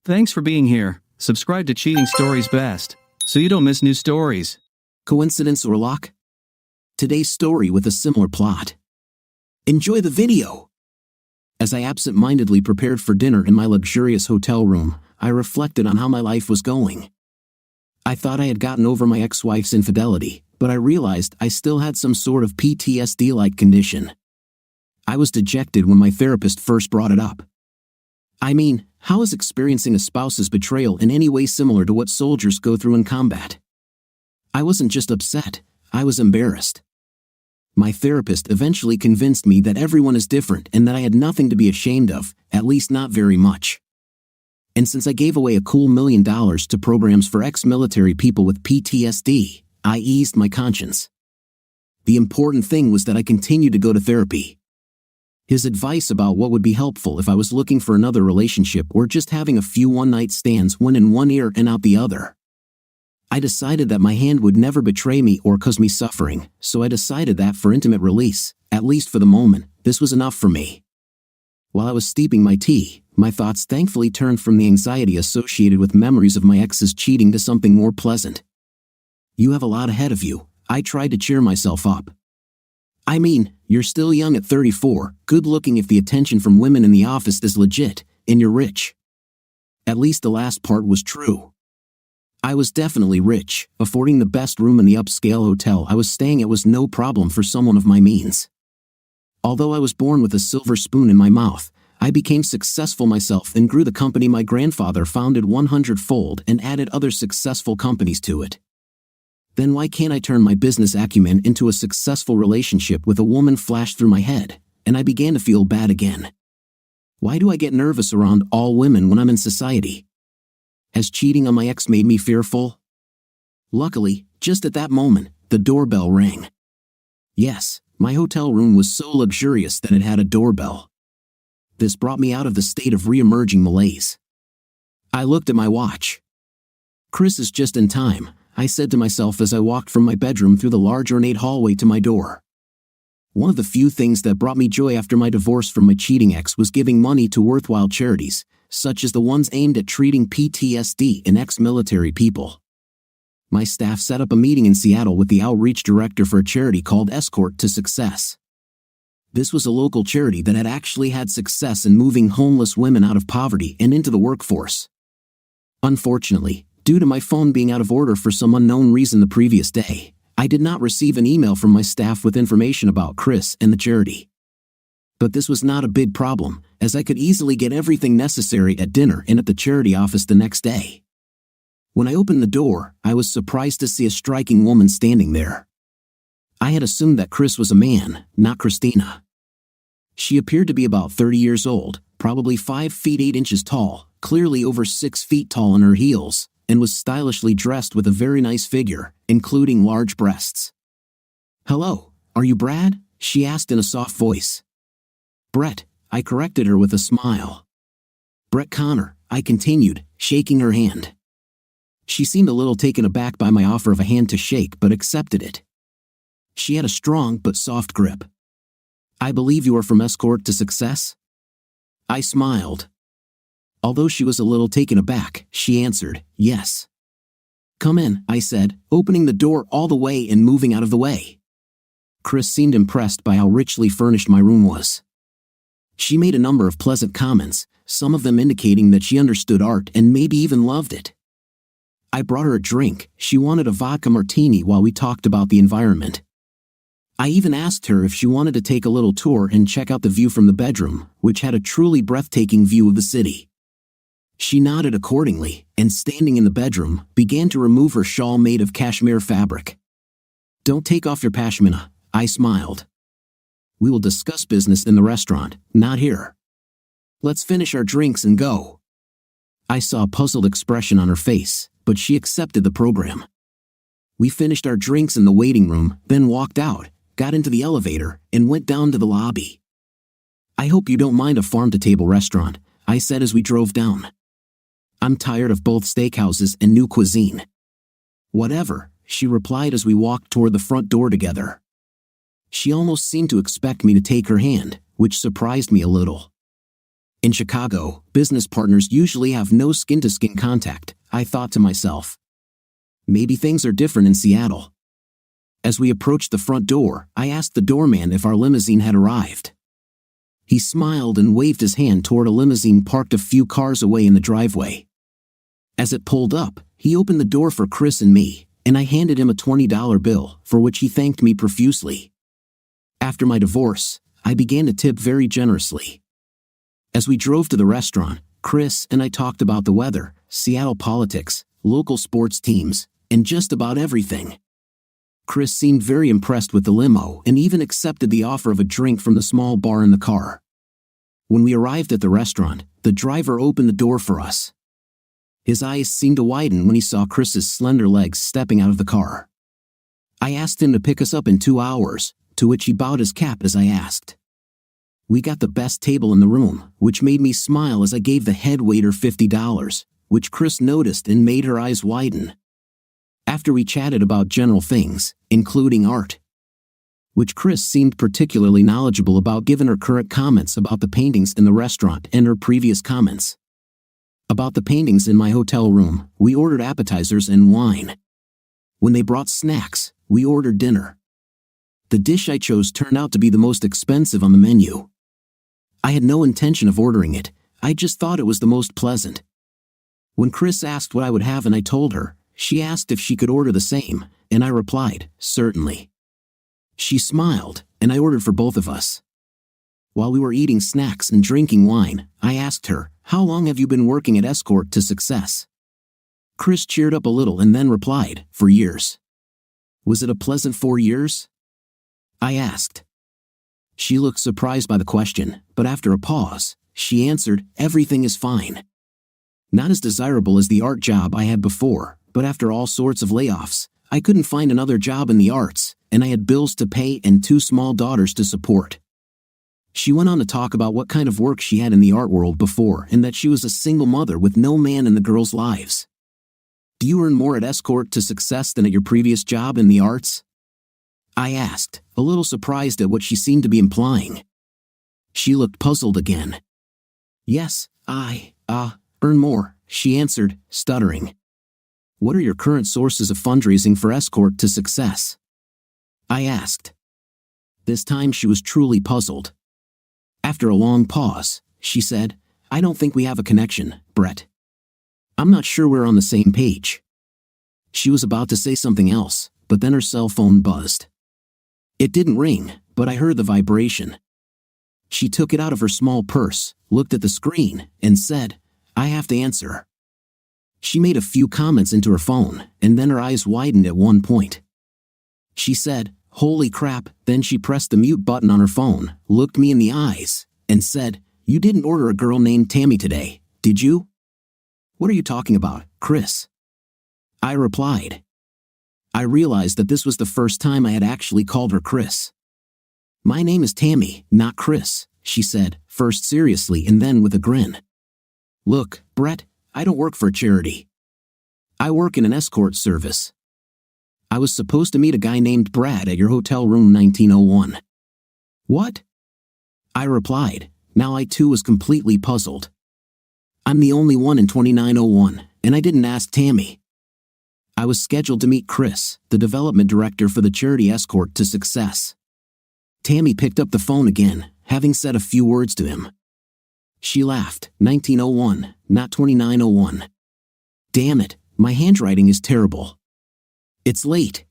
Thanks for being here. Subscribe to Cheating Stories Best, so you don't miss new stories. Coincidence or luck? Today's story with a similar plot. Enjoy the video! As I absent-mindedly prepared for dinner in my luxurious hotel room, I reflected on how my life was going. I thought I had gotten over my ex-wife's infidelity, but I realized I still had some sort of PTSD-like condition. I was dejected when my therapist first brought it up. I mean, how is experiencing a spouse's betrayal in any way similar to what soldiers go through in combat? I wasn't just upset, I was embarrassed. My therapist eventually convinced me that everyone is different and that I had nothing to be ashamed of, at least not very much. And since I gave away a cool $1 million to programs for ex-military people with PTSD, I eased my conscience. The important thing was that I continued to go to therapy. His advice about what would be helpful if I was looking for another relationship or just having a few one-night stands went in one ear and out the other. I decided that my hand would never betray me or cause me suffering, so I decided that for intimate release, at least for the moment, this was enough for me. While I was steeping my tea, my thoughts thankfully turned from the anxiety associated with memories of my ex's cheating to something more pleasant. You have a lot ahead of you, I tried to cheer myself up. I mean, you're still young at 34, good-looking if the attention from women in the office is legit, and you're rich. At least the last part was true. I was definitely rich, affording the best room in the upscale hotel I was staying at was no problem for someone of my means. Although I was born with a silver spoon in my mouth, I became successful myself and grew the company my grandfather founded 100-fold and added other successful companies to it. Then why can't I turn my business acumen into a successful relationship with a woman flashed through my head, and I began to feel bad again. Why do I get nervous around all women when I'm in society? Has cheating on my ex made me fearful? Luckily, just at that moment, the doorbell rang. Yes, my hotel room was so luxurious that it had a doorbell. This brought me out of the state of re-emerging malaise. I looked at my watch. Chris is just in time, I said to myself as I walked from my bedroom through the large ornate hallway to my door. One of the few things that brought me joy after my divorce from my cheating ex was giving money to worthwhile charities, such as the ones aimed at treating PTSD in ex-military people. My staff set up a meeting in Seattle with the outreach director for a charity called Escort to Success. This was a local charity that had actually had success in moving homeless women out of poverty and into the workforce. Unfortunately, due to my phone being out of order for some unknown reason the previous day, I did not receive an email from my staff with information about Chris and the charity. But this was not a big problem, as I could easily get everything necessary at dinner and at the charity office the next day. When I opened the door, I was surprised to see a striking woman standing there. I had assumed that Chris was a man, not Christina. She appeared to be about 30 years old, probably 5 feet 8 inches tall, clearly over 6 feet tall in her heels, and was stylishly dressed with a very nice figure, including large breasts. "Hello, are you Brad?" she asked in a soft voice. "Brett," I corrected her with a smile. "Brett Connor," I continued, shaking her hand. She seemed a little taken aback by my offer of a hand to shake but accepted it. She had a strong but soft grip. "I believe you are from Escort to Success?" I smiled. Although she was a little taken aback, she answered, "Yes." "Come in," I said, opening the door all the way and moving out of the way. Chris seemed impressed by how richly furnished my room was. She made a number of pleasant comments, some of them indicating that she understood art and maybe even loved it. I brought her a drink. She wanted a vodka martini while we talked about the environment. I even asked her if she wanted to take a little tour and check out the view from the bedroom, which had a truly breathtaking view of the city. She nodded accordingly, and standing in the bedroom, began to remove her shawl made of cashmere fabric. "Don't take off your pashmina," I smiled. "We will discuss business in the restaurant, not here. Let's finish our drinks and go." I saw a puzzled expression on her face, but she accepted the program. We finished our drinks in the waiting room, then walked out, got into the elevator, and went down to the lobby. "I hope you don't mind a farm-to-table restaurant," I said as we drove down. "I'm tired of both steakhouses and new cuisine." "Whatever," she replied as we walked toward the front door together. She almost seemed to expect me to take her hand, which surprised me a little. In Chicago, business partners usually have no skin-to-skin contact, I thought to myself. Maybe things are different in Seattle. As we approached the front door, I asked the doorman if our limousine had arrived. He smiled and waved his hand toward a limousine parked a few cars away in the driveway. As it pulled up, he opened the door for Chris and me, and I handed him a $20 bill, for which he thanked me profusely. After my divorce, I began to tip very generously. As we drove to the restaurant, Chris and I talked about the weather, Seattle politics, local sports teams, and just about everything. Chris seemed very impressed with the limo and even accepted the offer of a drink from the small bar in the car. When we arrived at the restaurant, the driver opened the door for us. His eyes seemed to widen when he saw Chris's slender legs stepping out of the car. I asked him to pick us up in 2 hours, to which he bowed his cap as I asked. We got the best table in the room, which made me smile as I gave the head waiter $50, which Chris noticed and made her eyes widen. After we chatted about general things, including art, which Chris seemed particularly knowledgeable about given her current comments about the paintings in the restaurant and her previous comments about the paintings in my hotel room, we ordered appetizers and wine. When they brought snacks, we ordered dinner. The dish I chose turned out to be the most expensive on the menu. I had no intention of ordering it, I just thought it was the most pleasant. When Chris asked what I would have and I told her, she asked if she could order the same, and I replied, certainly. She smiled, and I ordered for both of us. While we were eating snacks and drinking wine, I asked her, "How long have you been working at Escort to Success?" Chris cheered up a little and then replied, "For years." "Was it a pleasant 4 years?" I asked. She looked surprised by the question, but after a pause, she answered, "Everything is fine. Not as desirable as the art job I had before, but after all sorts of layoffs, I couldn't find another job in the arts, and I had bills to pay and 2 small daughters to support." She went on to talk about what kind of work she had in the art world before and that she was a single mother with no man in the girls' lives. "Do you earn more at Escort to Success than at your previous job in the arts?" I asked, a little surprised at what she seemed to be implying. She looked puzzled again. "Yes, I earn more," she answered, stuttering. "What are your current sources of fundraising for Escort to Success?" I asked. This time she was truly puzzled. After a long pause, she said, "I don't think we have a connection, Brett. I'm not sure we're on the same page." She was about to say something else, but then her cell phone buzzed. It didn't ring, but I heard the vibration. She took it out of her small purse, looked at the screen, and said, "I have to answer." She made a few comments into her phone, and then her eyes widened at one point. She said, "Holy crap," then she pressed the mute button on her phone, looked me in the eyes, and said, "You didn't order a girl named Tammy today, did you?" "What are you talking about, Chris?" I replied. I realized that this was the first time I had actually called her Chris. "My name is Tammy, not Chris," she said, first seriously and then with a grin. "Look, Brett, I don't work for a charity. I work in an escort service. I was supposed to meet a guy named Brad at your hotel room 1901. "What?" I replied. Now I too was completely puzzled. "I'm the only one in 2901, and I didn't ask Tammy. I was scheduled to meet Chris, the development director for the charity Escort to Success." Tammy picked up the phone again, having said a few words to him. She laughed. 1901, not 2901. "Damn it, my handwriting is terrible. It's late."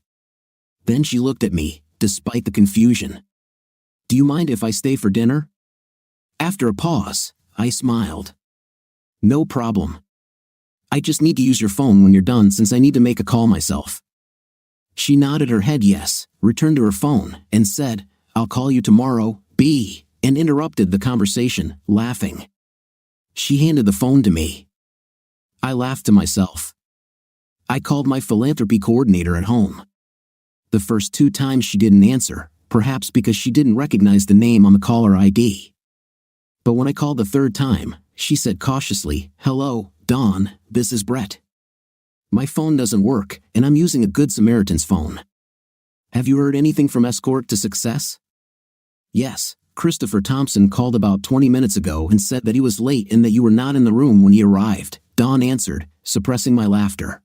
Then she looked at me, despite the confusion. "Do you mind if I stay for dinner?" After a pause, I smiled. "No problem. I just need to use your phone when you're done since I need to make a call myself." She nodded her head yes, returned to her phone, and said, "I'll call you tomorrow, B," and interrupted the conversation, laughing. She handed the phone to me. I laughed to myself. I called my philanthropy coordinator at home. The first 2 times she didn't answer, perhaps because she didn't recognize the name on the caller ID. But when I called the 3rd time, she said cautiously, "Hello, Dawn, this is Brett. My phone doesn't work, and I'm using a Good Samaritan's phone. Have you heard anything from Escort to Success?" "Yes, Christopher Thompson called about 20 minutes ago and said that he was late and that you were not in the room when he arrived, Dawn answered, suppressing my laughter.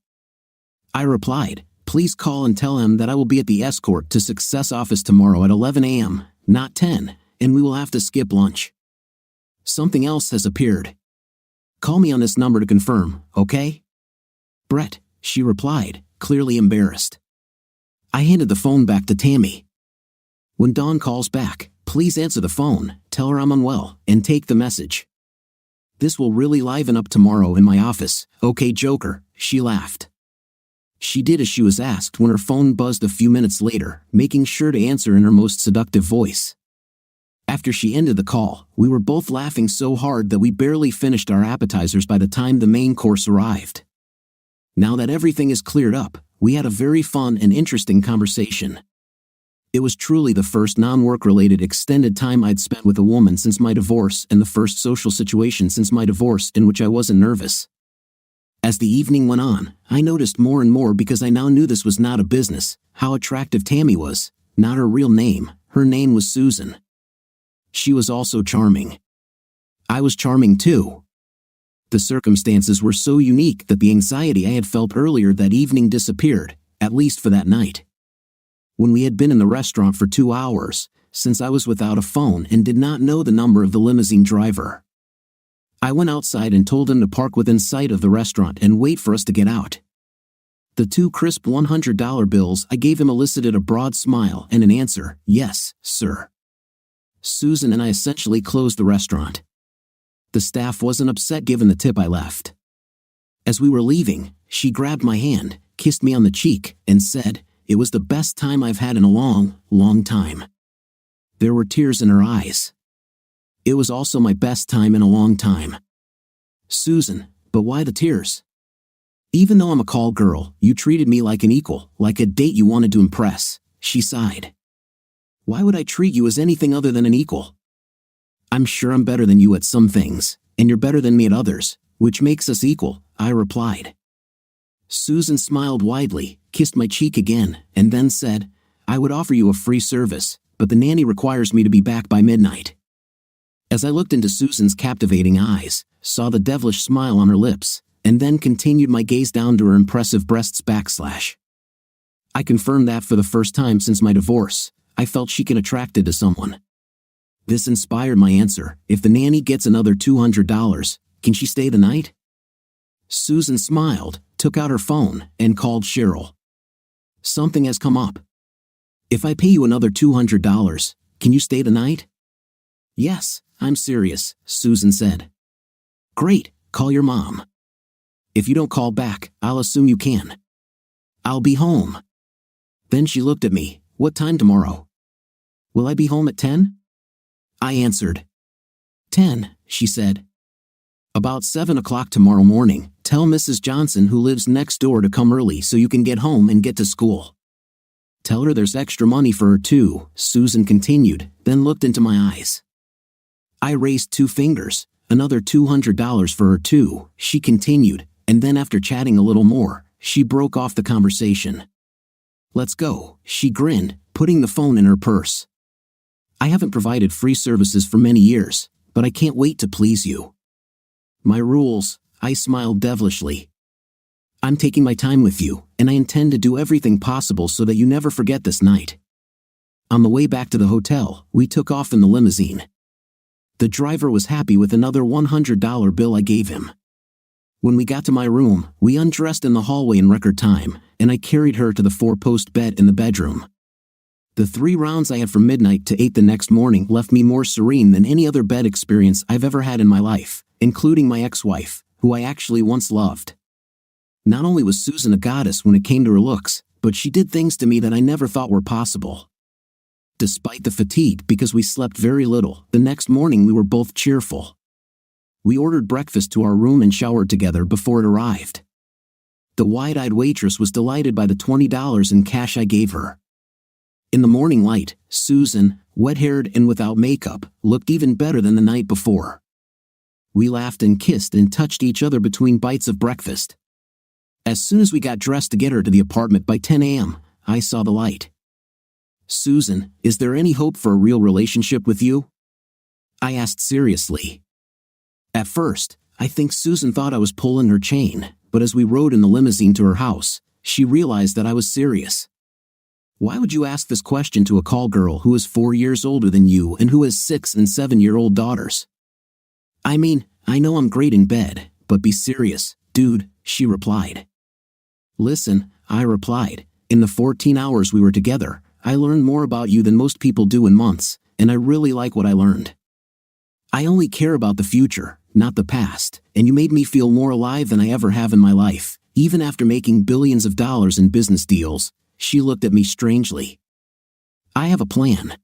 I replied, please call and tell him that I will be at the Escort to Success office tomorrow at 11 a.m., not 10, and we will have to skip lunch. Something else has appeared. Call me on this number to confirm, okay? Brett, she replied, clearly embarrassed. I handed the phone back to Tammy. When Dawn calls back, please answer the phone, tell her I'm unwell, and take the message. This will really liven up tomorrow in my office, okay Joker, she laughed. She did as she was asked when her phone buzzed a few minutes later, making sure to answer in her most seductive voice. After she ended the call, we were both laughing so hard that we barely finished our appetizers by the time the main course arrived. Now that everything is cleared up, we had a very fun and interesting conversation. It was truly the first non-work-related extended time I'd spent with a woman since my divorce and the first social situation since my divorce in which I wasn't nervous. As the evening went on, I noticed more and more because I now knew this was not a business, how attractive Tammy was, not her real name, her name was Susan. She was also charming. I was charming too. The circumstances were so unique that the anxiety I had felt earlier that evening disappeared, at least for that night. When we had been in the restaurant for 2 hours, since I was without a phone and did not know the number of the limousine driver. I went outside and told him to park within sight of the restaurant and wait for us to get out. The 2 crisp $100 bills I gave him elicited a broad smile and an answer, yes, sir. Susan and I essentially closed the restaurant. The staff wasn't upset given the tip I left. As we were leaving, she grabbed my hand, kissed me on the cheek, and said, it was the best time I've had in a long, long time. There were tears in her eyes. It was also my best time in a long time. Susan, but why the tears? Even though I'm a call girl, you treated me like an equal, like a date you wanted to impress, she sighed. Why would I treat you as anything other than an equal? I'm sure I'm better than you at some things, and you're better than me at others, which makes us equal, I replied. Susan smiled widely, kissed my cheek again, and then said, I would offer you a free service, but the nanny requires me to be back by midnight. As I looked into Susan's captivating eyes, saw the devilish smile on her lips, and then continued my gaze down to her impressive breasts /. I confirmed that for the first time since my divorce, I felt chic and attracted to someone. This inspired my answer, if the nanny gets another $200, can she stay the night? Susan smiled, took out her phone, and called Cheryl. Something has come up. If I pay you another $200, can you stay the night? Yes, I'm serious, Susan said. Great, call your mom. If you don't call back, I'll assume you can. I'll be home. Then she looked at me, what time tomorrow? Will I be home at 10? I answered. 10, she said. About 7 o'clock tomorrow morning, tell Mrs. Johnson who lives next door to come early so you can get home and get to school. Tell her there's extra money for her too, Susan continued, then looked into my eyes. I raised 2 fingers, another $200 for her too, she continued, and then after chatting a little more, she broke off the conversation. Let's go, she grinned, putting the phone in her purse. I haven't provided free services for many years, but I can't wait to please you. My rules, I smiled devilishly. I'm taking my time with you, and I intend to do everything possible so that you never forget this night. On the way back to the hotel, we took off in the limousine. The driver was happy with another $100 bill I gave him. When we got to my room, we undressed in the hallway in record time, and I carried her to the 4-post bed in the bedroom. The 3 rounds I had from midnight to 8 the next morning left me more serene than any other bed experience I've ever had in my life, including my ex-wife, who I actually once loved. Not only was Susan a goddess when it came to her looks, but she did things to me that I never thought were possible. Despite the fatigue because we slept very little, the next morning we were both cheerful. We ordered breakfast to our room and showered together before it arrived. The wide-eyed waitress was delighted by the $20 in cash I gave her. In the morning light, Susan, wet-haired and without makeup, looked even better than the night before. We laughed and kissed and touched each other between bites of breakfast. As soon as we got dressed to get her to the apartment by 10 a.m., I saw the light. Susan, is there any hope for a real relationship with you? I asked seriously. At first, I think Susan thought I was pulling her chain, but as we rode in the limousine to her house, she realized that I was serious. Why would you ask this question to a call girl who is 4 years older than you and who has 6 and 7-year-old daughters? I mean, I know I'm great in bed, but be serious, dude, she replied. Listen, I replied, in the 14 hours we were together, I learned more about you than most people do in months, and I really like what I learned. I only care about the future, not the past, and you made me feel more alive than I ever have in my life, even after making billions of dollars in business deals. She looked at me strangely. I have a plan.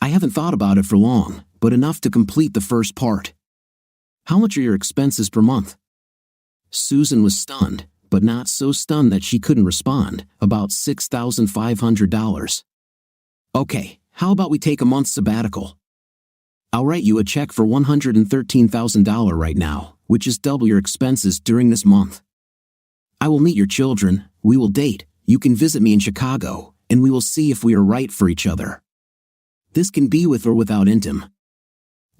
I haven't thought about it for long, but enough to complete the first part. How much are your expenses per month? Susan was stunned, but not so stunned that she couldn't respond. About $6,500. Okay, how about we take a month sabbatical? I'll write you a check for $113,000 right now, which is double your expenses during this month. I will meet your children, we will date, you can visit me in Chicago, and we will see if we are right for each other. This can be with or without intim.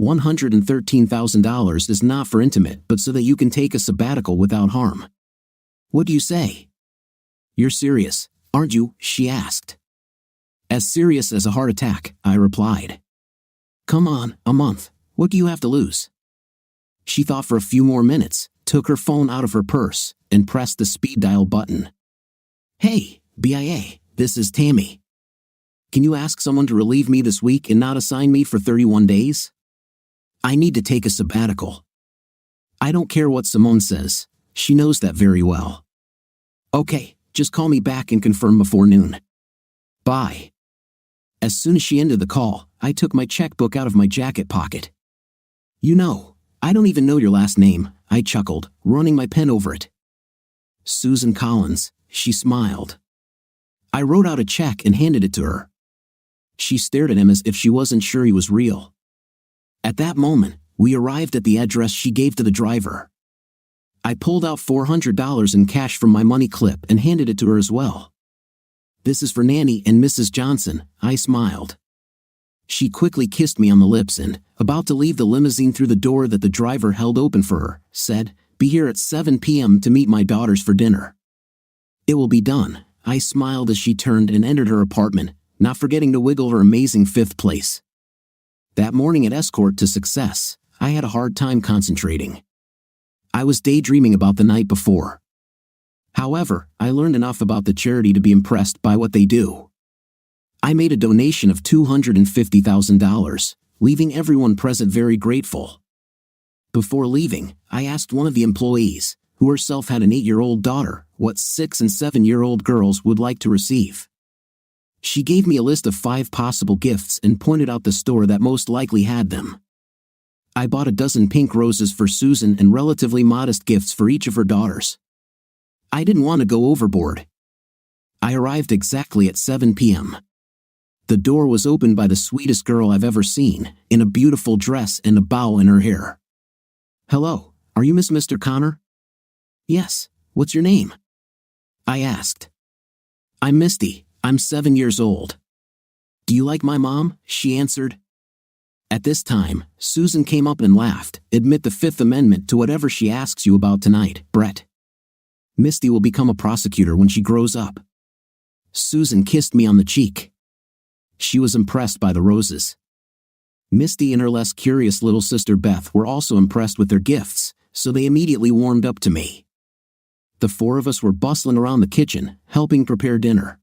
$113,000 is not for intimate, but so that you can take a sabbatical without harm. What do you say? You're serious, aren't you? She asked. As serious as a heart attack, I replied. Come on, a month, what do you have to lose? She thought for a few more minutes, took her phone out of her purse, and pressed the speed dial button. Hey, BIA, this is Tammy. Can you ask someone to relieve me this week and not assign me for 31 days? I need to take a sabbatical. I don't care what Simone says, she knows that very well. Okay, just call me back and confirm before noon. Bye. As soon as she ended the call, I took my checkbook out of my jacket pocket. You know, I don't even know your last name, I chuckled, running my pen over it. Susan Collins, she smiled. I wrote out a check and handed it to her. She stared at him as if she wasn't sure he was real. At that moment, we arrived at the address she gave to the driver. I pulled out $400 in cash from my money clip and handed it to her as well. This is for Nanny and Mrs. Johnson, I smiled. She quickly kissed me on the lips and, about to leave the limousine through the door that the driver held open for her, said, Be here at 7 p.m. to meet my daughters for dinner. It will be done, I smiled as she turned and entered her apartment, not forgetting to wiggle her amazing 5th place. That morning at Escort to Success, I had a hard time concentrating. I was daydreaming about the night before. However, I learned enough about the charity to be impressed by what they do. I made a donation of $250,000, leaving everyone present very grateful. Before leaving, I asked one of the employees, who herself had an 8-year-old daughter, what 6 and 7-year-old girls would like to receive. She gave me a list of 5 possible gifts and pointed out the store that most likely had them. I bought a dozen pink roses for Susan and relatively modest gifts for each of her daughters. I didn't want to go overboard. I arrived exactly at 7 p.m. The door was opened by the sweetest girl I've ever seen, in a beautiful dress and a bow in her hair. Hello, are you Mr. Connor? Yes, what's your name? I asked. I'm Misty, I'm 7 years old. Do you like my mom? She answered. At this time, Susan came up and laughed. Admit the Fifth Amendment to whatever she asks you about tonight, Brett. Misty will become a prosecutor when she grows up. Susan kissed me on the cheek. She was impressed by the roses. Misty and her less curious little sister Beth were also impressed with their gifts, so they immediately warmed up to me. The 4 of us were bustling around the kitchen, helping prepare dinner.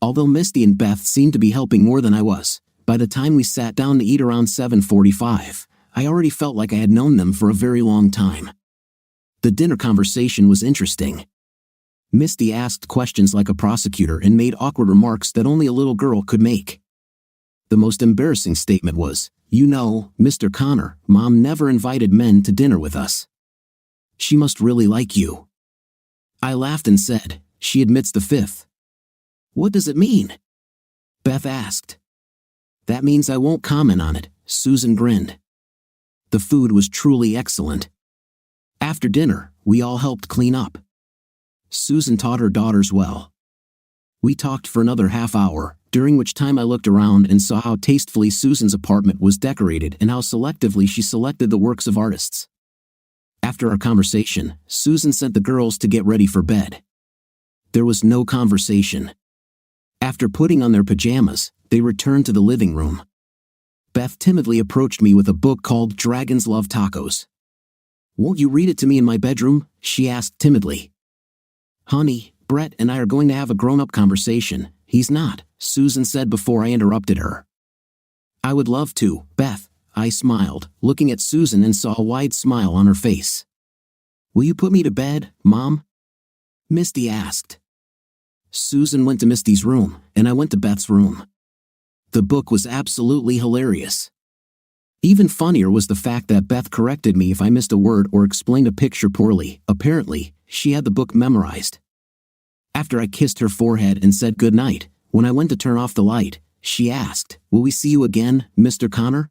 Although Misty and Beth seemed to be helping more than I was, by the time we sat down to eat around 7:45, I already felt like I had known them for a very long time. The dinner conversation was interesting. Misty asked questions like a prosecutor and made awkward remarks that only a little girl could make. The most embarrassing statement was, You know, Mr. Connor, Mom never invited men to dinner with us. She must really like you. I laughed and said, She admits the fifth. What does it mean? Beth asked. That means I won't comment on it, Susan grinned. The food was truly excellent. After dinner, we all helped clean up. Susan taught her daughters well. We talked for another half hour, during which time I looked around and saw how tastefully Susan's apartment was decorated and how selectively she selected the works of artists. After our conversation, Susan sent the girls to get ready for bed. There was no conversation. After putting on their pajamas, they returned to the living room. Beth timidly approached me with a book called Dragons Love Tacos. "Won't you read it to me in my bedroom?" she asked timidly. "Honey, Brett and I are going to have a grown-up conversation." "He's not," Susan said before I interrupted her. "I would love to, Beth," I smiled, looking at Susan and saw a wide smile on her face. "Will you put me to bed, Mom?" Misty asked. Susan went to Misty's room, and I went to Beth's room. The book was absolutely hilarious. Even funnier was the fact that Beth corrected me if I missed a word or explained a picture poorly. Apparently, she had the book memorized. After I kissed her forehead and said goodnight, when I went to turn off the light, she asked, "Will we see you again, Mr. Connor?"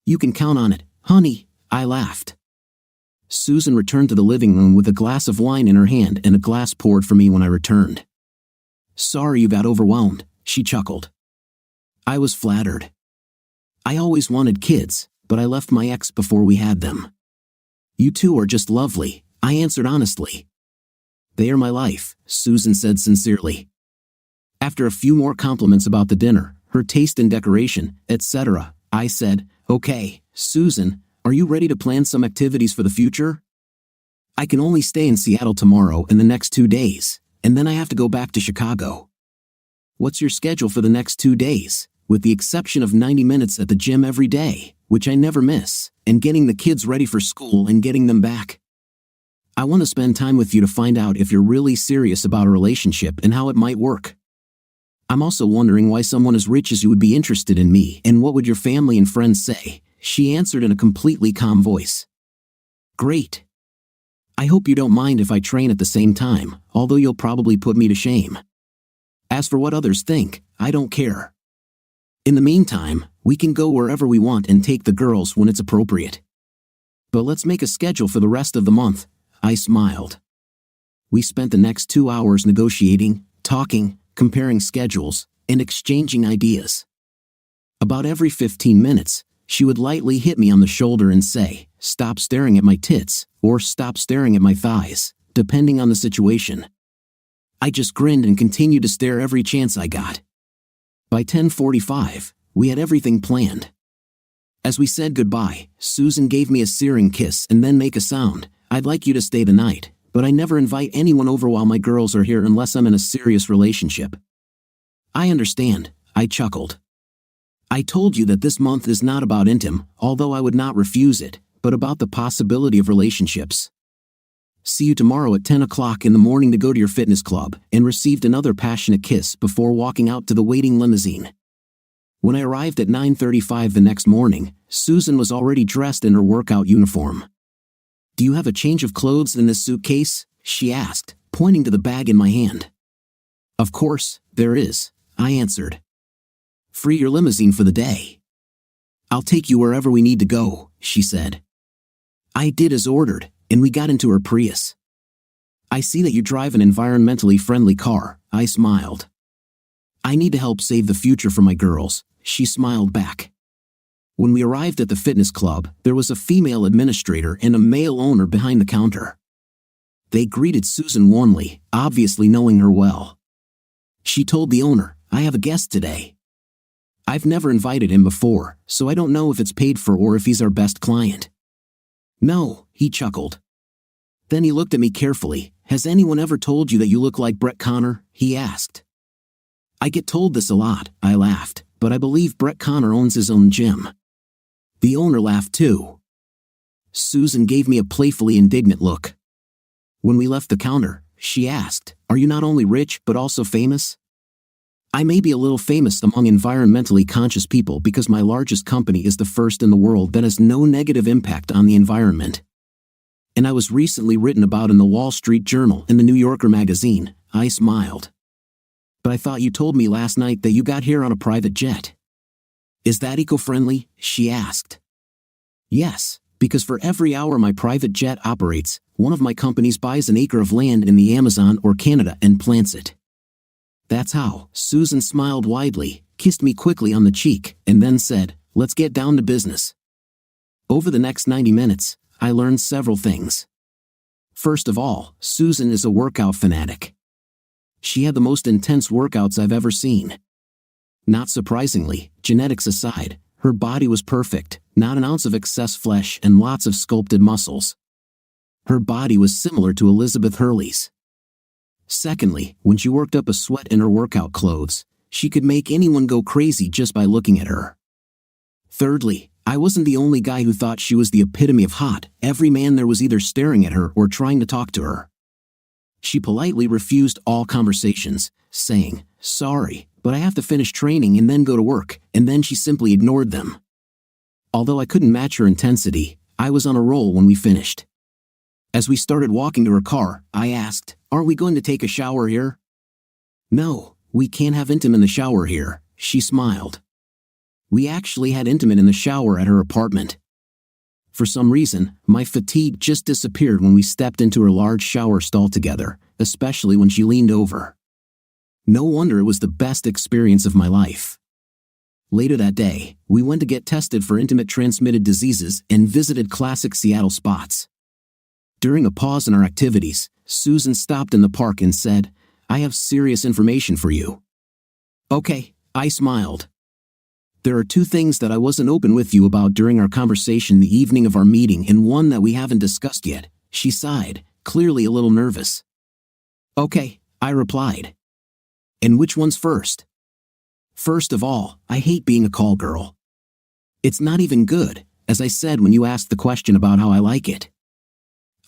"You can count on it, honey," I laughed. Susan returned to the living room with a glass of wine in her hand and a glass poured for me when I returned. "Sorry you got overwhelmed," she chuckled. I was flattered. I always wanted kids, but I left my ex before we had them. "You two are just lovely," I answered honestly. "They are my life," Susan said sincerely. After a few more compliments about the dinner, her taste in decoration, etc., I said, "Okay, Susan, are you ready to plan some activities for the future? I can only stay in Seattle tomorrow and the next 2 days, and then I have to go back to Chicago." "What's your schedule for the next 2 days?" "With the exception of 90 minutes at the gym every day, which I never miss, and getting the kids ready for school and getting them back. I want to spend time with you to find out if you're really serious about a relationship and how it might work. I'm also wondering why someone as rich as you would be interested in me, and what would your family and friends say?" She answered in a completely calm voice. "Great. I hope you don't mind if I train at the same time, although you'll probably put me to shame. As for what others think, I don't care. In the meantime, we can go wherever we want and take the girls when it's appropriate. But let's make a schedule for the rest of the month," I smiled. We spent the next 2 hours negotiating, talking, comparing schedules, and exchanging ideas. About every 15 minutes, she would lightly hit me on the shoulder and say, "Stop staring at my tits," or "Stop staring at my thighs," depending on the situation. I just grinned and continued to stare every chance I got. By 10:45, we had everything planned. As we said goodbye, Susan gave me a searing kiss and then make a sound, "I'd like you to stay the night, but I never invite anyone over while my girls are here unless I'm in a serious relationship." "I understand," I chuckled. "I told you that this month is not about intim, although I would not refuse it, but about the possibility of relationships. See you tomorrow at 10 o'clock in the morning to go to your fitness club," and received another passionate kiss before walking out to the waiting limousine. When I arrived at 9:35 the next morning, Susan was already dressed in her workout uniform. "Do you have a change of clothes in this suitcase?" she asked, pointing to the bag in my hand. "Of course, there is," I answered. "Free your limousine for the day." "I'll take you wherever we need to go," she said. I did as ordered, and we got into her Prius. "I see that you drive an environmentally friendly car," I smiled. "I need to help save the future for my girls," she smiled back. When we arrived at the fitness club, there was a female administrator and a male owner behind the counter. They greeted Susan warmly, obviously knowing her well. She told the owner, "I have a guest today. I've never invited him before, so I don't know if it's paid for or if he's our best client." "No," he chuckled. Then he looked at me carefully. "Has anyone ever told you that you look like Brett Connor?" he asked. "I get told this a lot," I laughed, "but I believe Brett Connor owns his own gym." The owner laughed too. Susan gave me a playfully indignant look. When we left the counter, she asked, "Are you not only rich but also famous?" "I may be a little famous among environmentally conscious people because my largest company is the first in the world that has no negative impact on the environment. And I was recently written about in the Wall Street Journal and the New Yorker magazine," I smiled. "But I thought you told me last night that you got here on a private jet." "Is that eco-friendly?" she asked. "Yes, because for every hour my private jet operates, one of my companies buys an acre of land in the Amazon or Canada and plants it." That's how. Susan smiled widely, kissed me quickly on the cheek, and then said, "Let's get down to business." Over the next 90 minutes, I learned several things. First of all, Susan is a workout fanatic. She had the most intense workouts I've ever seen. Not surprisingly, genetics aside, her body was perfect, not an ounce of excess flesh and lots of sculpted muscles. Her body was similar to Elizabeth Hurley's. Secondly, when she worked up a sweat in her workout clothes, she could make anyone go crazy just by looking at her. Thirdly, I wasn't the only guy who thought she was the epitome of hot. Every man there was either staring at her or trying to talk to her. She politely refused all conversations, saying, "Sorry, but I have to finish training and then go to work," and then she simply ignored them. Although I couldn't match her intensity, I was on a roll when we finished. As we started walking to her car, I asked, "Aren't we going to take a shower here?" "No, we can't have intimate in the shower here," she smiled. We actually had intimate in the shower at her apartment. For some reason, my fatigue just disappeared when we stepped into her large shower stall together, especially when she leaned over. No wonder it was the best experience of my life. Later that day, we went to get tested for intimate transmitted diseases and visited classic Seattle spots. During a pause in our activities, Susan stopped in the park and said, "I have serious information for you." "Okay," I smiled. "There are two things that I wasn't open with you about during our conversation the evening of our meeting and one that we haven't discussed yet," she sighed, clearly a little nervous. "Okay," I replied. "And which one's first?" "First of all, I hate being a call girl. It's not even good, as I said when you asked the question about how I like it."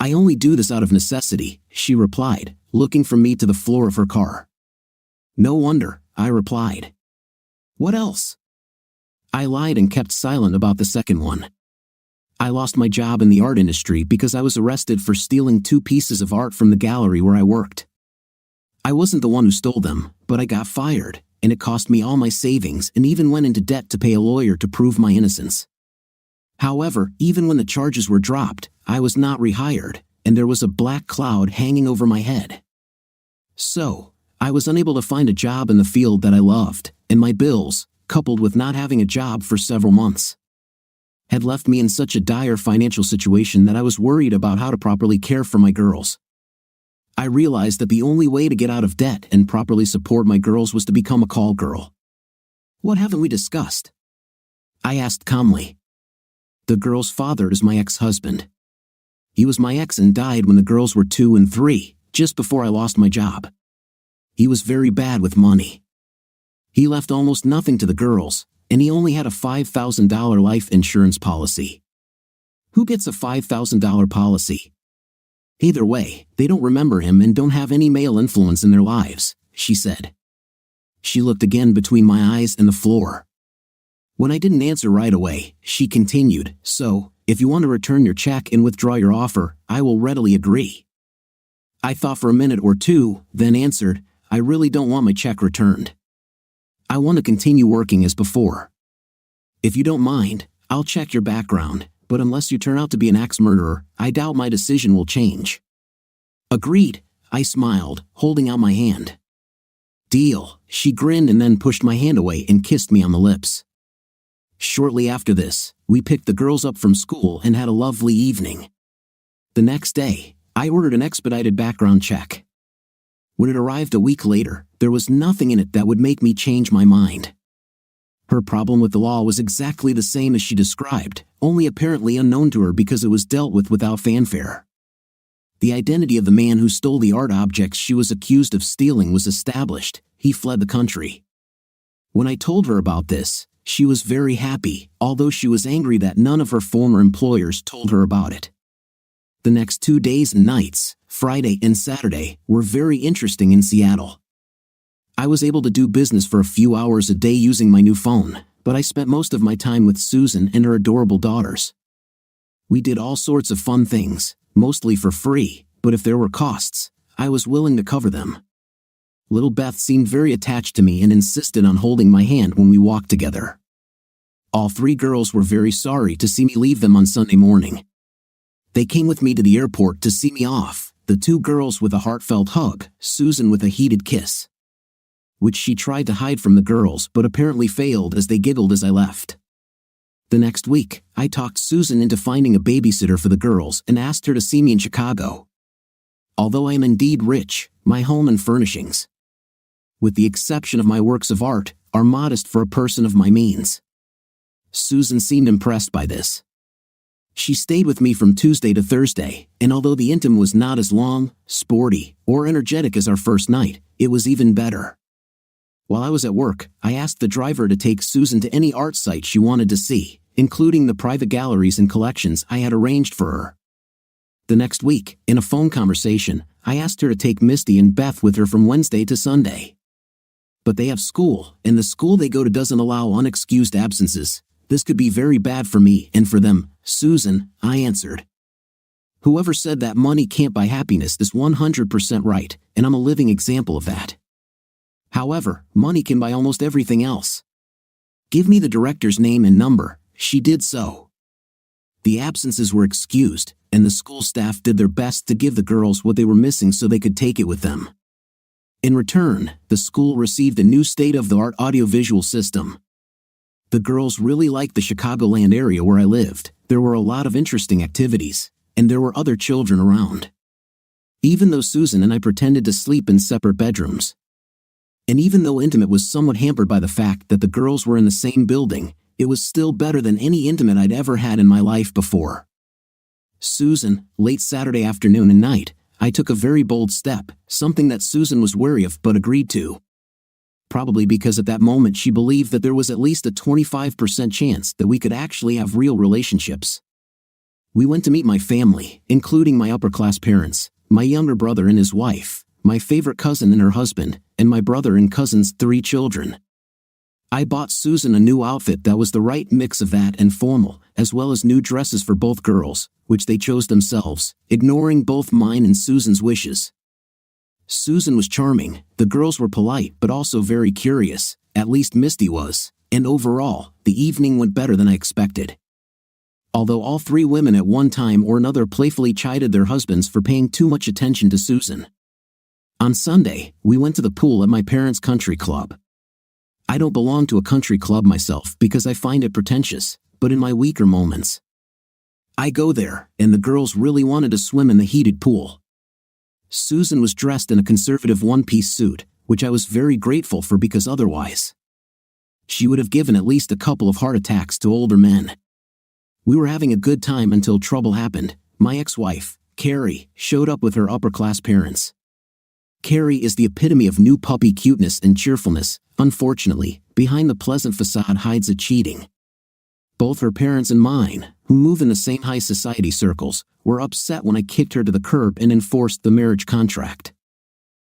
"I only do this out of necessity," she replied, looking from me to the floor of her car. "No wonder," I replied. "What else?" I lied and kept silent about the second one. I lost my job in the art industry because I was arrested for stealing 2 pieces of art from the gallery where I worked. I wasn't the one who stole them, but I got fired, and it cost me all my savings and even went into debt to pay a lawyer to prove my innocence. However, even when the charges were dropped, I was not rehired, and there was a black cloud hanging over my head. So, I was unable to find a job in the field that I loved, and my bills, coupled with not having a job for several months, had left me in such a dire financial situation that I was worried about how to properly care for my girls. I realized that the only way to get out of debt and properly support my girls was to become a call girl. "What haven't we discussed?" I asked calmly. "The girl's father is my ex-husband. He was my ex and died when the girls were 2 and 3, just before I lost my job. He was very bad with money. He left almost nothing to the girls, and he only had a $5,000 life insurance policy." "Who gets a $5,000 policy?" "Either way, they don't remember him and don't have any male influence in their lives," she said. She looked again between my eyes and the floor. When I didn't answer right away, she continued, "So, if you want to return your check and withdraw your offer, I will readily agree." I thought for a minute or two, then answered, "I really don't want my check returned. I want to continue working as before. If you don't mind, I'll check your background, but unless you turn out to be an axe-murderer, I doubt my decision will change." "Agreed," I smiled, holding out my hand. "Deal," she grinned and then pushed my hand away and kissed me on the lips. Shortly after this, we picked the girls up from school and had a lovely evening. The next day, I ordered an expedited background check. When it arrived a week later, there was nothing in it that would make me change my mind. Her problem with the law was exactly the same as she described, only apparently unknown to her because it was dealt with without fanfare. The identity of the man who stole the art objects she was accused of stealing was established. He fled the country. When I told her about this, she was very happy, although she was angry that none of her former employers told her about it. The next 2 days and nights, Friday and Saturday, were very interesting in Seattle. I was able to do business for a few hours a day using my new phone, but I spent most of my time with Susan and her adorable daughters. We did all sorts of fun things, mostly for free, but if there were costs, I was willing to cover them. Little Beth seemed very attached to me and insisted on holding my hand when we walked together. All 3 girls were very sorry to see me leave them on Sunday morning. They came with me to the airport to see me off, the 2 girls with a heartfelt hug, Susan with a heated kiss. which she tried to hide from the girls but apparently failed as they giggled as I left. The next week, I talked Susan into finding a babysitter for the girls and asked her to see me in Chicago. Although I am indeed rich, my home and furnishings, with the exception of my works of art, are modest for a person of my means. Susan seemed impressed by this. She stayed with me from Tuesday to Thursday, and although the intim was not as long, sporty, or energetic as our first night, it was even better. While I was at work, I asked the driver to take Susan to any art site she wanted to see, including the private galleries and collections I had arranged for her. The next week, in a phone conversation, I asked her to take Misty and Beth with her from Wednesday to Sunday. But they have school, and the school they go to doesn't allow unexcused absences. This could be very bad for me and for them, Susan, I answered. Whoever said that money can't buy happiness is 100% right, and I'm a living example of that. However, money can buy almost everything else. Give me the director's name and number. She did so. The absences were excused, and the school staff did their best to give the girls what they were missing so they could take it with them. In return, the school received a new state-of-the-art audiovisual system. The girls really liked the Chicagoland area where I lived. There were a lot of interesting activities, and there were other children around. Even though Susan and I pretended to sleep in separate bedrooms. And even though intimate was somewhat hampered by the fact that the girls were in the same building, it was still better than any intimate I'd ever had in my life before. Susan, late Saturday afternoon and night, I took a very bold step, something that Susan was wary of but agreed to. Probably because at that moment she believed that there was at least a 25% chance that we could actually have real relationships. We went to meet my family, including my upper-class parents, my younger brother and his wife, my favorite cousin and her husband, and my brother and cousin's 3 children. I bought Susan a new outfit that was the right mix of that and formal, as well as new dresses for both girls, which they chose themselves, ignoring both mine and Susan's wishes. Susan was charming, the girls were polite but also very curious, at least Misty was, and overall, the evening went better than I expected. Although all 3 women at one time or another playfully chided their husbands for paying too much attention to Susan. On Sunday, we went to the pool at my parents' country club. I don't belong to a country club myself because I find it pretentious, but in my weaker moments, I go there, and the girls really wanted to swim in the heated pool. Susan was dressed in a conservative one-piece suit, which I was very grateful for because otherwise, she would have given at least a couple of heart attacks to older men. We were having a good time until trouble happened. My ex-wife, Carrie, showed up with her upper-class parents. Carrie is the epitome of new puppy cuteness and cheerfulness. Unfortunately, behind the pleasant facade hides a cheating. Both her parents and mine, who move in the same high society circles, were upset when I kicked her to the curb and enforced the marriage contract,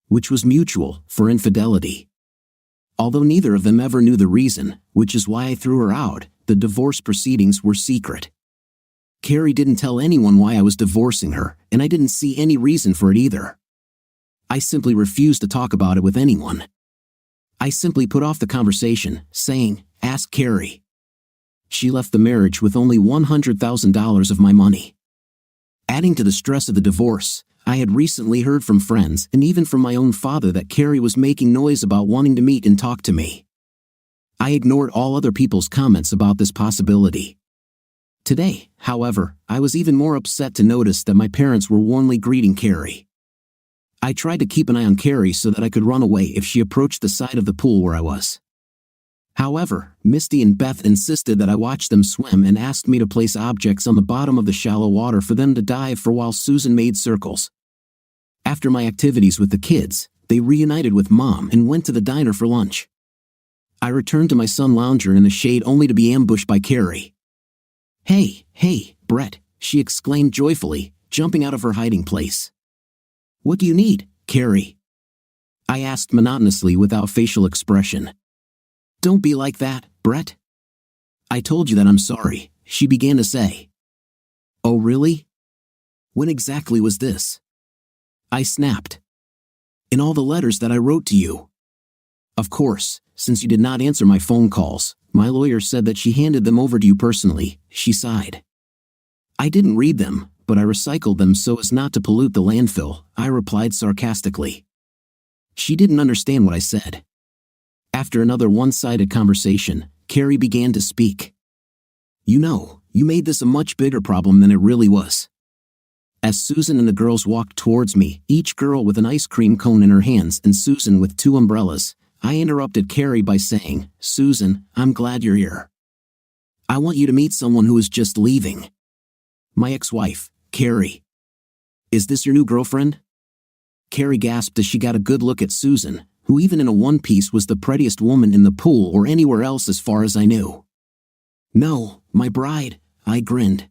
which was mutual, for infidelity. Although neither of them ever knew the reason, which is why I threw her out, the divorce proceedings were secret. Carrie didn't tell anyone why I was divorcing her, and I didn't see any reason for it either. I simply refused to talk about it with anyone. I simply put off the conversation, saying, "Ask Carrie." She left the marriage with only $100,000 of my money. Adding to the stress of the divorce, I had recently heard from friends and even from my own father that Carrie was making noise about wanting to meet and talk to me. I ignored all other people's comments about this possibility. Today, however, I was even more upset to notice that my parents were warmly greeting Carrie. I tried to keep an eye on Carrie so that I could run away if she approached the side of the pool where I was. However, Misty and Beth insisted that I watch them swim and asked me to place objects on the bottom of the shallow water for them to dive for while Susan made circles. After my activities with the kids, they reunited with Mom and went to the diner for lunch. I returned to my sun lounger in the shade only to be ambushed by Carrie. Hey, Brett," she exclaimed joyfully, jumping out of her hiding place. "What do you need, Carrie?" I asked monotonously without facial expression. "Don't be like that, Brett. I told you that I'm sorry," she began to say. "Oh really? When exactly was this?" I snapped. "In all the letters that I wrote to you." "Of course, since you did not answer my phone calls, my lawyer said that she handed them over to you personally," she sighed. "I didn't read them, but I recycled them so as not to pollute the landfill," I replied sarcastically. She didn't understand what I said. After another one-sided conversation, Carrie began to speak. You know, you made this a much bigger problem than it really was. As Susan and the girls walked towards me, each girl with an ice cream cone in her hands and Susan with 2 umbrellas, I interrupted Carrie by saying, Susan, I'm glad you're here. I want you to meet someone who is just leaving. My ex-wife, Carrie. Is this your new girlfriend? Carrie gasped as she got a good look at Susan, who even in a one-piece was the prettiest woman in the pool or anywhere else as far as I knew. No, my bride, I grinned.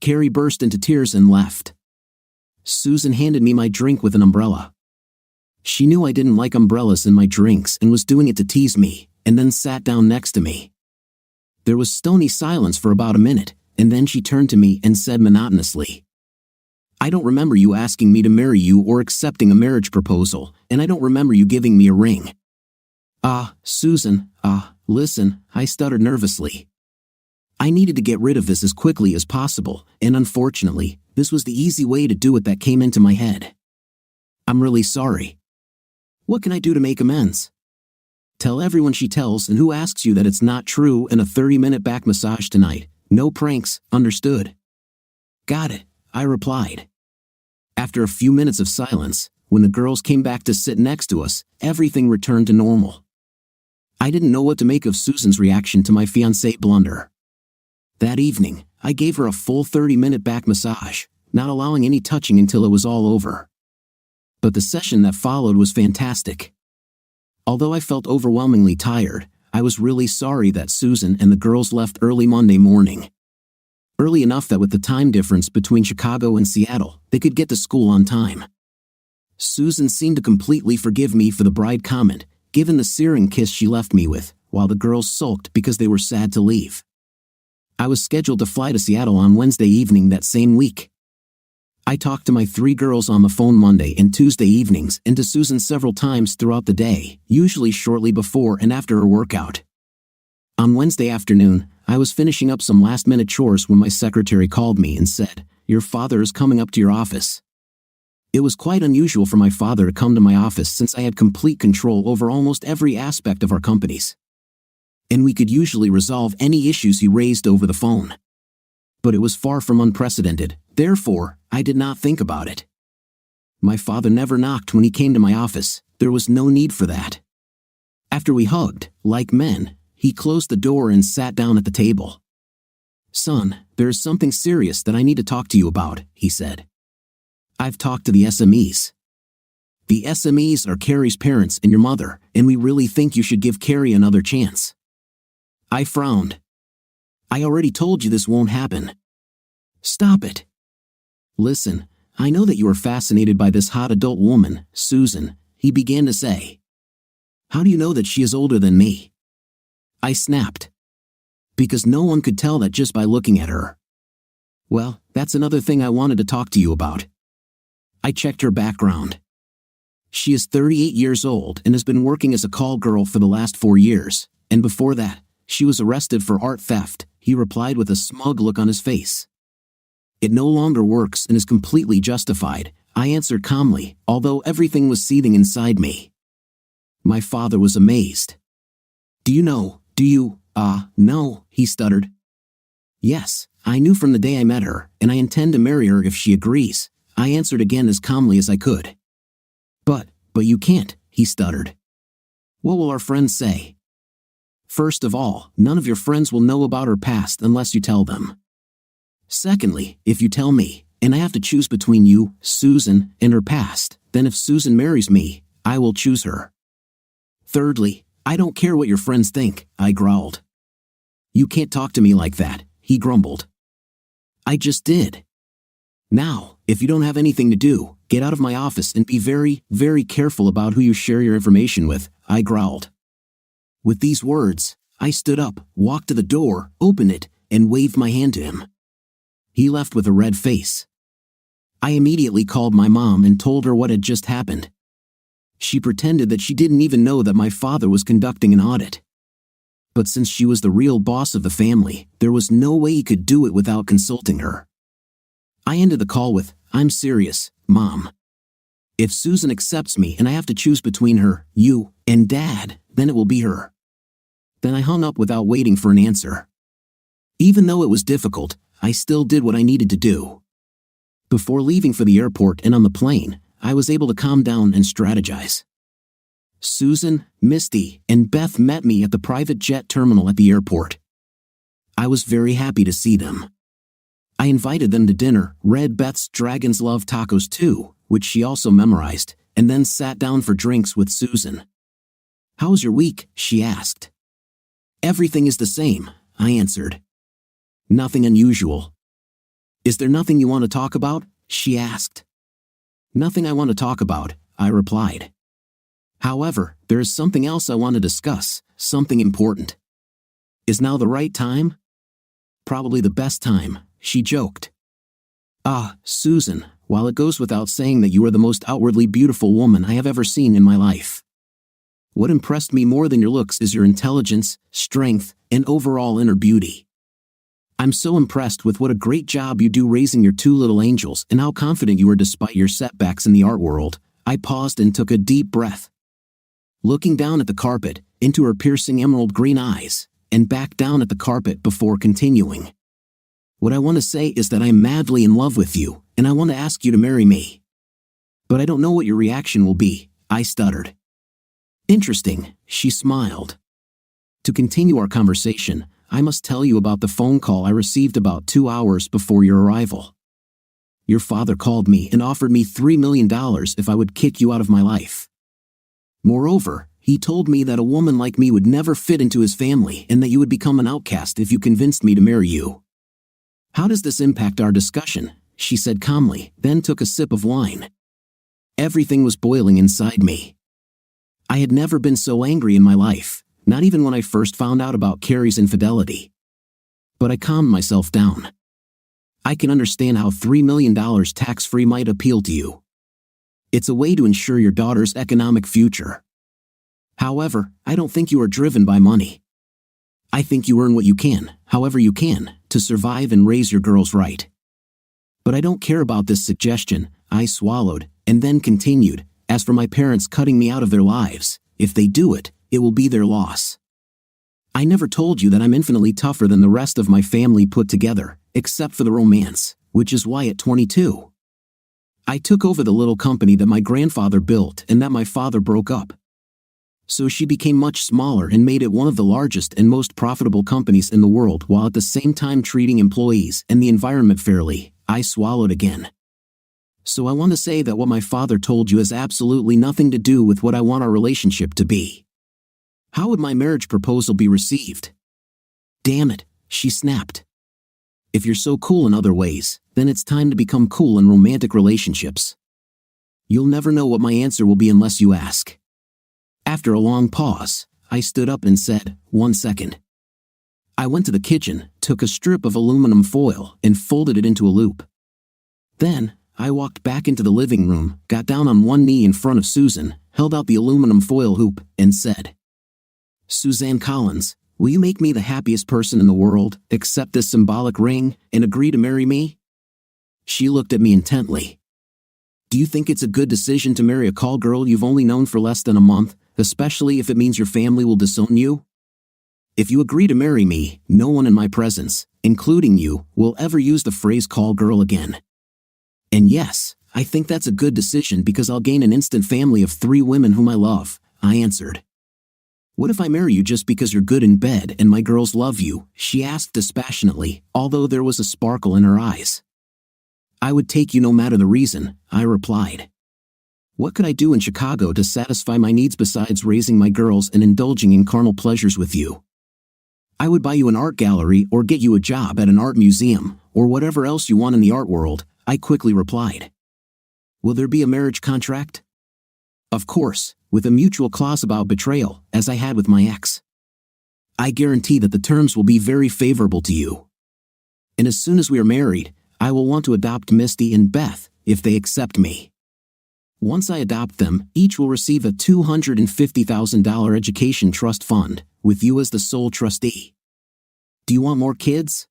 Carrie burst into tears and left. Susan handed me my drink with an umbrella. She knew I didn't like umbrellas in my drinks and was doing it to tease me, and then sat down next to me. There was stony silence for about a minute, and then she turned to me and said monotonously, I don't remember you asking me to marry you or accepting a marriage proposal, and I don't remember you giving me a ring. Susan, listen, I stuttered nervously. I needed to get rid of this as quickly as possible, and unfortunately, this was the easy way to do it that came into my head. I'm really sorry. What can I do to make amends? Tell everyone she tells and who asks you that it's not true, and a 30-minute back massage tonight. No pranks, understood? Got it, I replied. After a few minutes of silence, when the girls came back to sit next to us, everything returned to normal. I didn't know what to make of Susan's reaction to my fiancé blunder. That evening, I gave her a full 30-minute back massage, not allowing any touching until it was all over. But the session that followed was fantastic. Although I felt overwhelmingly tired, I was really sorry that Susan and the girls left early Monday morning. Early enough that with the time difference between Chicago and Seattle, they could get to school on time. Susan seemed to completely forgive me for the bride comment, given the searing kiss she left me with, while the girls sulked because they were sad to leave. I was scheduled to fly to Seattle on Wednesday evening that same week. I talked to my 3 girls on the phone Monday and Tuesday evenings and to Susan several times throughout the day, usually shortly before and after her workout. On Wednesday afternoon, I was finishing up some last-minute chores when my secretary called me and said, Your father is coming up to your office. It was quite unusual for my father to come to my office since I had complete control over almost every aspect of our companies. And we could usually resolve any issues he raised over the phone. But it was far from unprecedented, therefore, I did not think about it. My father never knocked when he came to my office, there was no need for that. After we hugged, like men, he closed the door and sat down at the table. Son, there is something serious that I need to talk to you about, he said. I've talked to the SMEs. The SMEs are Carrie's parents and your mother, and we really think you should give Carrie another chance. I frowned. I already told you this won't happen. Stop it. Listen, I know that you are fascinated by this hot adult woman, Susan, he began to say. How do you know that she is older than me? I snapped. Because no one could tell that just by looking at her. Well, that's another thing I wanted to talk to you about. I checked her background. She is 38 years old and has been working as a call girl for the last 4 years, and before that, she was arrested for art theft, he replied with a smug look on his face. It no longer works and is completely justified, I answered calmly, although everything was seething inside me. My father was amazed. Do you know, no, he stuttered. Yes, I knew from the day I met her, and I intend to marry her if she agrees, I answered again as calmly as I could. But you can't, he stuttered. What will our friends say? First of all, none of your friends will know about her past unless you tell them. Secondly, if you tell me, and I have to choose between you, Susan, and her past, then if Susan marries me, I will choose her. Thirdly, I don't care what your friends think, I growled. You can't talk to me like that, he grumbled. I just did. Now, if you don't have anything to do, get out of my office and be very, very careful about who you share your information with, I growled. With these words, I stood up, walked to the door, opened it, and waved my hand to him. He left with a red face. I immediately called my mom and told her what had just happened. She pretended that she didn't even know that my father was conducting an audit. But since she was the real boss of the family, there was no way he could do it without consulting her. I ended the call with, I'm serious, Mom. If Susan accepts me and I have to choose between her, you, And Dad, then it will be her. Then I hung up without waiting for an answer. Even though it was difficult, I still did what I needed to do. Before leaving for the airport and on the plane, I was able to calm down and strategize. Susan, Misty, and Beth met me at the private jet terminal at the airport. I was very happy to see them. I invited them to dinner, read Beth's Dragons Love Tacos too, which she also memorized, and then sat down for drinks with Susan. "How's your week?" she asked. "Everything is the same," I answered. "Nothing unusual." "Is there nothing you want to talk about?" she asked. "Nothing I want to talk about," I replied. "However, there is something else I want to discuss, something important." "Is now the right time?" "Probably the best time," she joked. "Ah, Susan, while it goes without saying that you are the most outwardly beautiful woman I have ever seen in my life. What impressed me more than your looks is your intelligence, strength, and overall inner beauty. I'm so impressed with what a great job you do raising your two little angels and how confident you are despite your setbacks in the art world." I paused and took a deep breath. Looking down at the carpet, into her piercing emerald green eyes, and back down at the carpet before continuing. "What I want to say is that I am madly in love with you, and I want to ask you to marry me. But I don't know what your reaction will be," I stuttered. "Interesting," she smiled. "To continue our conversation, I must tell you about the phone call I received about 2 hours before your arrival. Your father called me and offered me $3 million if I would kick you out of my life. Moreover, he told me that a woman like me would never fit into his family and that you would become an outcast if you convinced me to marry you. How does this impact our discussion?" she said calmly, then took a sip of wine. Everything was boiling inside me. I had never been so angry in my life, not even when I first found out about Carrie's infidelity. But I calmed myself down. "I can understand how $3 million tax-free might appeal to you. It's a way to ensure your daughter's economic future. However, I don't think you are driven by money. I think you earn what you can, however you can, to survive and raise your girls right. But I don't care about this suggestion," I swallowed, and then continued. "As for my parents cutting me out of their lives, if they do it, it will be their loss. I never told you that I'm infinitely tougher than the rest of my family put together, except for the romance, which is why at 22, I took over the little company that my grandfather built and that my father broke up. So she became much smaller and made it one of the largest and most profitable companies in the world while at the same time treating employees and the environment fairly." I swallowed again. "So I want to say that what my father told you has absolutely nothing to do with what I want our relationship to be. How would my marriage proposal be received?" "Damn it," she snapped. "If you're so cool in other ways, then it's time to become cool in romantic relationships. You'll never know what my answer will be unless you ask." After a long pause, I stood up and said, "1 second." I went to the kitchen, took a strip of aluminum foil, and folded it into a loop. Then, I walked back into the living room, got down on one knee in front of Susan, held out the aluminum foil hoop, and said, "Suzanne Collins, will you make me the happiest person in the world, accept this symbolic ring, and agree to marry me?" She looked at me intently. "Do you think it's a good decision to marry a call girl you've only known for less than a month, especially if it means your family will disown you? If you agree to marry me, no one in my presence, including you, will ever use the phrase call girl again. And yes, I think that's a good decision because I'll gain an instant family of 3 women whom I love," I answered. "What if I marry you just because you're good in bed and my girls love you?" she asked dispassionately, although there was a sparkle in her eyes. "I would take you no matter the reason," I replied. "What could I do in Chicago to satisfy my needs besides raising my girls and indulging in carnal pleasures with you? I would buy you an art gallery or get you a job at an art museum, or whatever else you want in the art world," I quickly replied. "Will there be a marriage contract?" "Of course, with a mutual clause about betrayal, as I had with my ex. I guarantee that the terms will be very favorable to you. And as soon as we are married, I will want to adopt Misty and Beth, if they accept me. Once I adopt them, each will receive a $250,000 education trust fund, with you as the sole trustee. Do you want more kids?"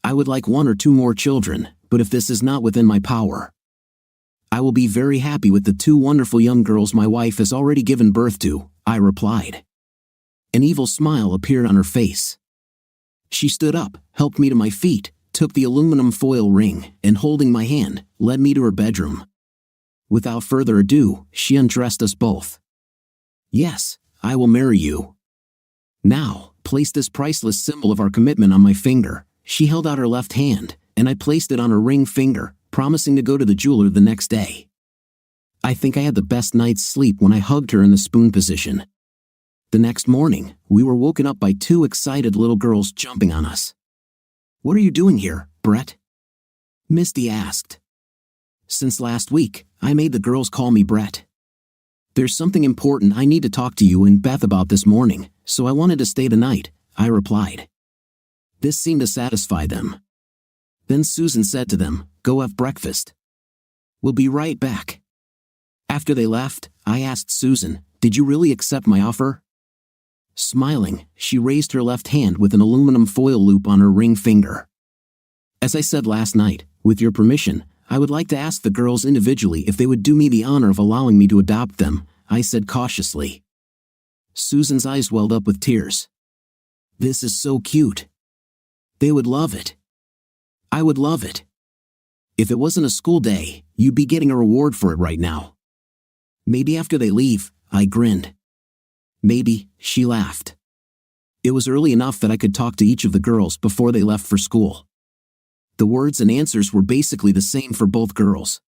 "I would like 1 or 2 more children, but if this is not within my power, I will be very happy with the 2 wonderful young girls my wife has already given birth to," I replied. An evil smile appeared on her face. She stood up, helped me to my feet, took the aluminum foil ring, and holding my hand, led me to her bedroom. Without further ado, she undressed us both. Yes, I will marry you. Now, place this priceless symbol of our commitment on my finger. She held out her left hand, and I placed it on her ring finger, promising to go to the jeweler the next day. I think I had the best night's sleep when I hugged her in the spoon position. The next morning, we were woken up by two excited little girls jumping on us. "What are you doing here, Brett?" Misty asked. "Since last week, I made the girls call me Brett. There's something important I need to talk to you and Beth about this morning, so I wanted to stay the night," I replied. This seemed to satisfy them. Then Susan said to them, "Go have breakfast. We'll be right back." After they left, I asked Susan, "Did you really accept my offer?" Smiling, she raised her left hand with an aluminum foil loop on her ring finger. "As I said last night, with your permission, I would like to ask the girls individually if they would do me the honor of allowing me to adopt them," I said cautiously. Susan's eyes welled up with tears. "This is so cute. They would love it. I would love it. If it wasn't a school day, you'd be getting a reward for it right now." "Maybe after they leave," I grinned. "Maybe," she laughed. It was early enough that I could talk to each of the girls before they left for school. The words and answers were basically the same for both girls.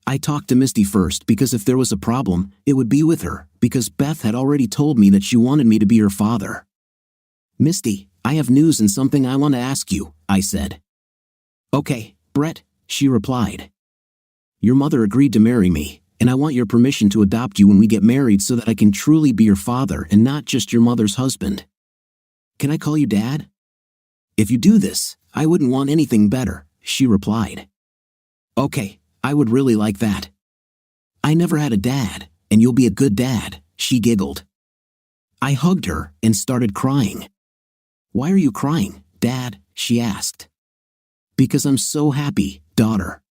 I talked to Misty first because if there was a problem, it would be with her, because Beth had already told me that she wanted me to be her father. "Misty, I have news and something I want to ask you," I said. "Okay, Brett," she replied. "Your mother agreed to marry me, and I want your permission to adopt you when we get married so that I can truly be your father and not just your mother's husband. Can I call you Dad?" "If you do this, I wouldn't want anything better," she replied. "Okay, I would really like that. I never had a dad, and you'll be a good dad," she giggled. I hugged her and started crying. "Why are you crying, Dad?" she asked. "Because I'm so happy, daughter."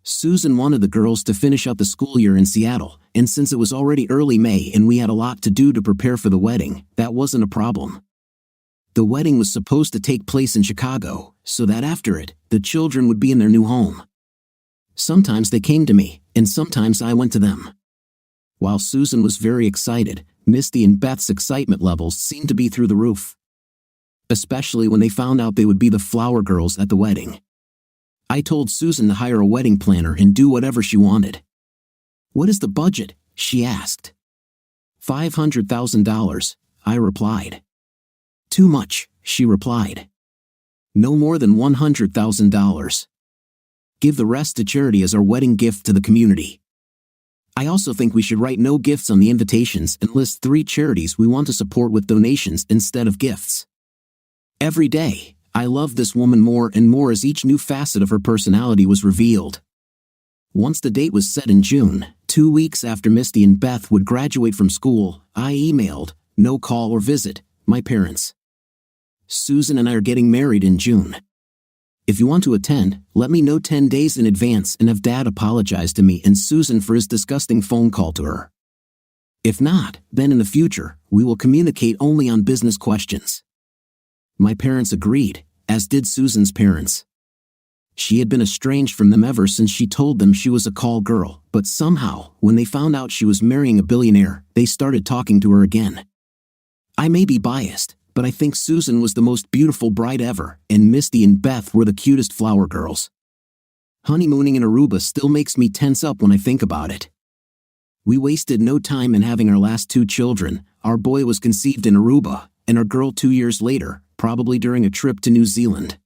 Susan wanted the girls to finish up the school year in Seattle, and since it was already early May and we had a lot to do to prepare for the wedding, that wasn't a problem. The wedding was supposed to take place in Chicago, so that after it, the children would be in their new home. Sometimes they came to me, and sometimes I went to them. While Susan was very excited, Misty and Beth's excitement levels seemed to be through the roof. Especially when they found out they would be the flower girls at the wedding. I told Susan to hire a wedding planner and do whatever she wanted. "What is the budget?" she asked. $500,000, I replied. "Too much," she replied. "No more than $100,000. Give the rest to charity as our wedding gift to the community. I also think we should write no gifts on the invitations and list 3 charities we want to support with donations instead of gifts." Every day, I loved this woman more and more as each new facet of her personality was revealed. Once the date was set in June, 2 weeks after Misty and Beth would graduate from school, I emailed, no call or visit, my parents. "Susan and I are getting married in June. If you want to attend, let me know 10 days in advance and have Dad apologize to me and Susan for his disgusting phone call to her. If not, then in the future, we will communicate only on business questions." My parents agreed, as did Susan's parents. She had been estranged from them ever since she told them she was a call girl, but somehow, when they found out she was marrying a billionaire, they started talking to her again. I may be biased, but I think Susan was the most beautiful bride ever, and Misty and Beth were the cutest flower girls. Honeymooning in Aruba still makes me tense up when I think about it. We wasted no time in having our last 2 children. Our boy was conceived in Aruba, and our girl 2 years later, probably during a trip to New Zealand.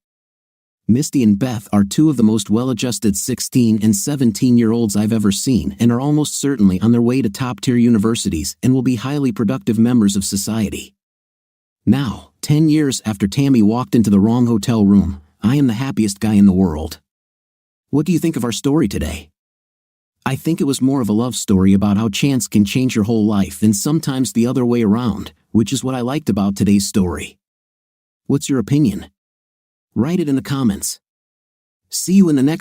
Misty and Beth are 2 of the most well-adjusted 16 and 17-year-olds I've ever seen and are almost certainly on their way to top-tier universities and will be highly productive members of society. Now, 10 years after Tammy walked into the wrong hotel room, I am the happiest guy in the world. What do you think of our story today? I think it was more of a love story about how chance can change your whole life and sometimes the other way around, which is what I liked about today's story. What's your opinion? Write it in the comments. See you in the next